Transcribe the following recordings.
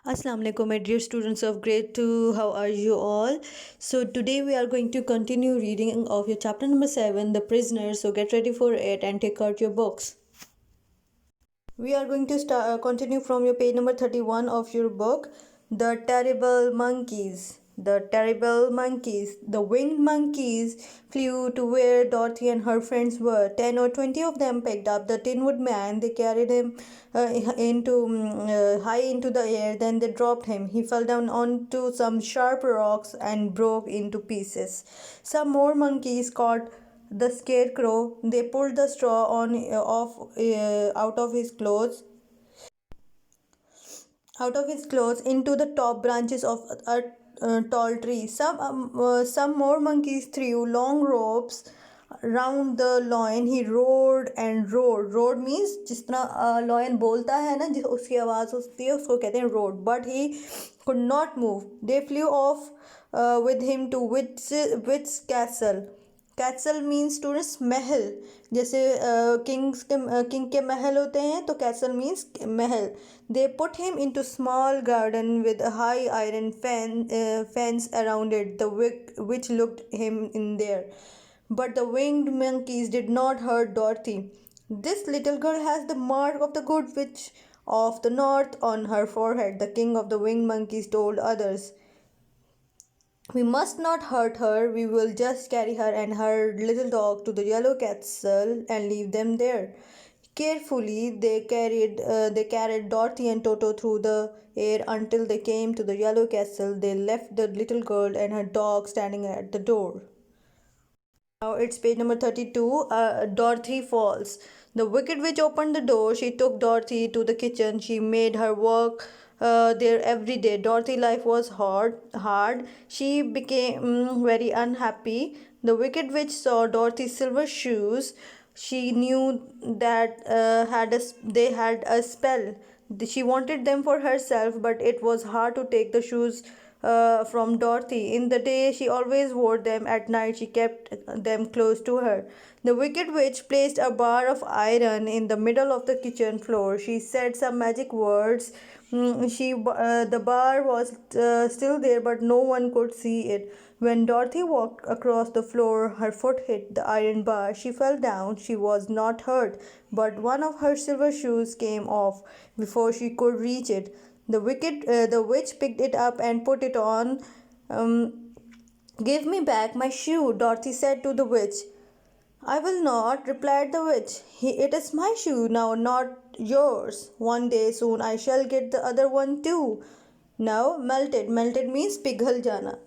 Assalamu alaikum, my dear students of grade 2. How are you all? So, today we are going to continue reading of your chapter number 7, The Prisoner. So, get ready for it and take out your books. We are going to continue from your page number 31 of your book, The Terrible Monkeys. The terrible monkeys. The winged monkeys flew to where Dorothy and her friends were. 10 or 20 of them picked up the Tin Woodman. They carried him high into the air. Then they dropped him. He fell down onto some sharp rocks and broke into pieces. Some more monkeys caught the scarecrow. They pulled the straw on off out of his clothes into the top branches of a tall tree. Some more monkeys threw long ropes round the lion. He roared and roared. Roared means जिस तरह lion बोलता है ना, जिस उसकी आवाज़ होती है उसको कहते हैं roared. But he could not move. They flew off with him to witch's castle. Castle means students महल. जैसे किंग के महल होते हैं तो कैसल मीन्स महल. They put him into small garden with high iron fence around it. The witch looked him in there. But the winged monkeys did not hurt Dorothy. This little girl has the mark of the good witch of the north on her forehead, the king of the winged monkeys told others. We must not hurt her. We will just carry her and her little dog to the yellow castle and leave them there. Carefully, they carried Dorothy and Toto through the air until they came to the yellow castle. They left the little girl and her dog standing at the door. Now it's page number 32. Dorothy falls. The wicked witch opened the door. She took Dorothy to the kitchen. She made her work there every day. Dorothy's life was hard. She became very unhappy. The wicked witch saw Dorothy's silver shoes. She knew that they had a spell. She wanted them for herself, but it was hard to take the shoes from Dorothy. In the day, she always wore them. At night, she kept them close to her. The wicked witch placed a bar of iron in the middle of the kitchen floor. She said some magic words. The bar was still there, but no one could see it. When Dorothy walked across the floor, her foot hit the iron bar. She fell down. She was not hurt, but one of her silver shoes came off before she could reach it. The witch picked it up and put it on. Give me back my shoe, Dorothy said to the witch. I will not, replied the witch. It is my shoe now, not yours. One day soon I shall get the other one too. Now melted. Melted means pighal jana.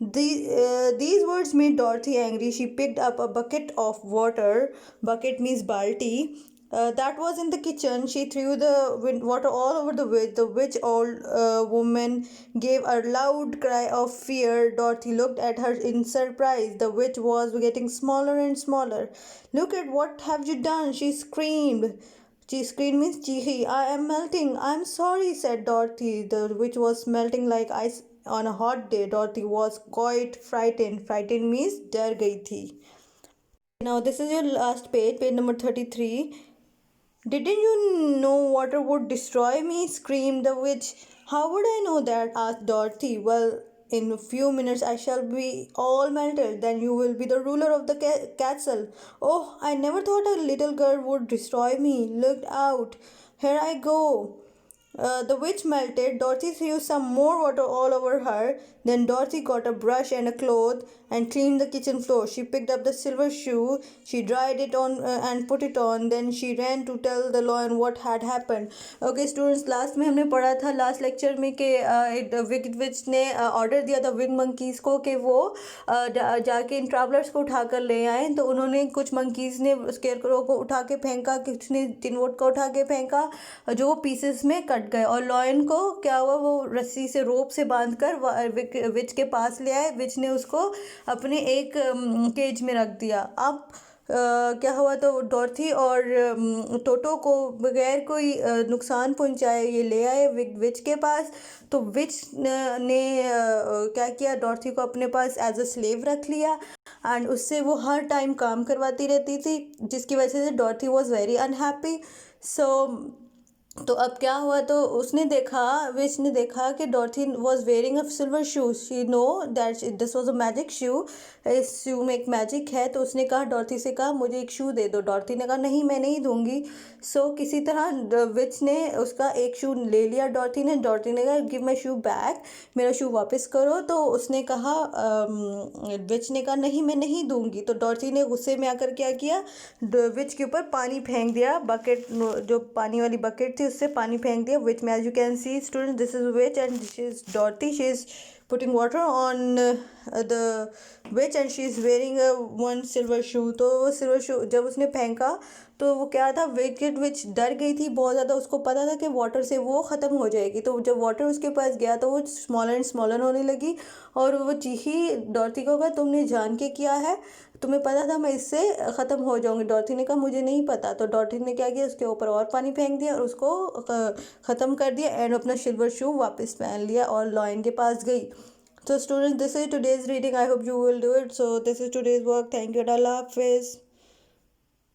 These words made Dorothy angry. She picked up a bucket of water. Bucket means balti. That was in the kitchen. She threw the water all over the witch. The witch old woman gave a loud cry of fear. Dorothy looked at her in surprise. The witch was getting smaller and smaller. Look at what have you done? She screamed. She screamed means Chihi. I am melting. I am sorry, said Dorothy. The witch was melting like ice on a hot day. Dorothy was quite frightened. Frightened means डर गई थी. Now this is your last page, page number 33. Didn't you know water would destroy me? Screamed the witch. How would I know that? Asked Dorothy. Well, in a few minutes I shall be all melted. Then you will be the ruler of the castle. Oh, I never thought a little girl would destroy me. Look out. Here I go. The witch melted. Dorothy threw some more water all over her. Then Dorothy got a brush and a cloth and cleaned the kitchen floor. She picked up the silver shoe. She dried it on and put it on. Then she ran to tell the lion what had happened. Okay, students, last में हमने पढ़ा था last lecture में कि wicked witch ने order दिया था winged monkeys को कि वो जाके इन travelers को उठा कर ले आए. तो उन्होंने कुछ monkeys ने scarecrow को उठा के फेंका, कुछ ने tin wood को उठा के फेंका, जो pieces में कट गए. और लॉयन को क्या हुआ, वो रस्सी से रोप से बांधकर विच के पास ले आए. विच ने उसको अपने एक केज में रख दिया. अब क्या हुआ, तो डॉर्थी और टोटो को बगैर कोई नुकसान पहुंचाए ये ले आए विच के पास. तो विच ने क्या किया, डॉर्थी को अपने पास एज अ स्लेव रख लिया एंड उससे वो हर टाइम काम करवाती रहती थी, जिसकी वजह से डॉर्थी वॉज वेरी अनहैप्पी. सो तो अब क्या हुआ, तो उसने देखा, विच ने देखा कि Dorothy was wearing a silver shoe, she know that this was a magic shoe, इस शू में एक मैजिक है। तो उसने कहा, डॉर्थी से कहा, मुझे एक शू दे दो। डॉर्थी ने कहा, नहीं मैं नहीं दूंगी। सो किसी तरह विच ने उसका एक शू ले लिया डॉर्थी ने कहा, गिव माई शू बैक, मेरा शू वापस करो। तो उसने कहा, विच ने कहा, नहीं मैं नहीं दूंगी। तो डॉर्थी ने गुस्से में आकर क्या किया, विच के ऊपर पानी फेंक दिया, बकेट, जो पानी वाली बकेट थी उससे पानी फेंक दिया। विच में, as you can see student, this is witch and this is Dorothy, she is putting water on the witch and she is wearing one silver shoe. तो वो सिल्वर शू जब उसने फेंका तो वो क्या था, विकेट विच डर गई थी बहुत ज़्यादा, उसको पता था कि वाटर से वो ख़त्म हो जाएगी। तो जब वाटर उसके पास गया तो वो स्मॉलर एंड स्मॉलर होने लगी, और वो चीखी, डॉर्थी को कहा, तुमने जान के किया है, तुम्हें पता था मैं इससे ख़त्म हो जाऊंगी। डॉर्थी ने कहा, मुझे नहीं पता। तो डॉर्थी ने क्या किया, उसके ऊपर और पानी फेंक दिया और उसको ख़त्म कर दिया, एंड अपना सिल्वर शू वापस पहन लिया और लॉयन के पास गई। So students, this is today's reading. I hope you will do it. So this is today's work. Thank you. Allah Hafiz.